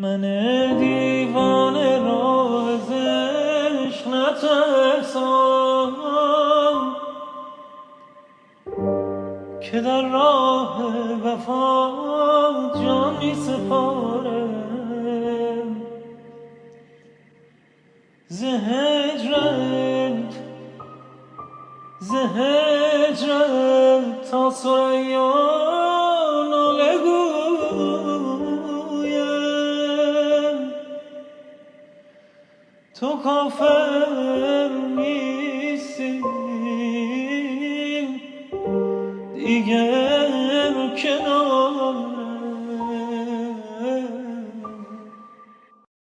من دیوانه راه عشق نترسم که در راه وفا جان می سپارم.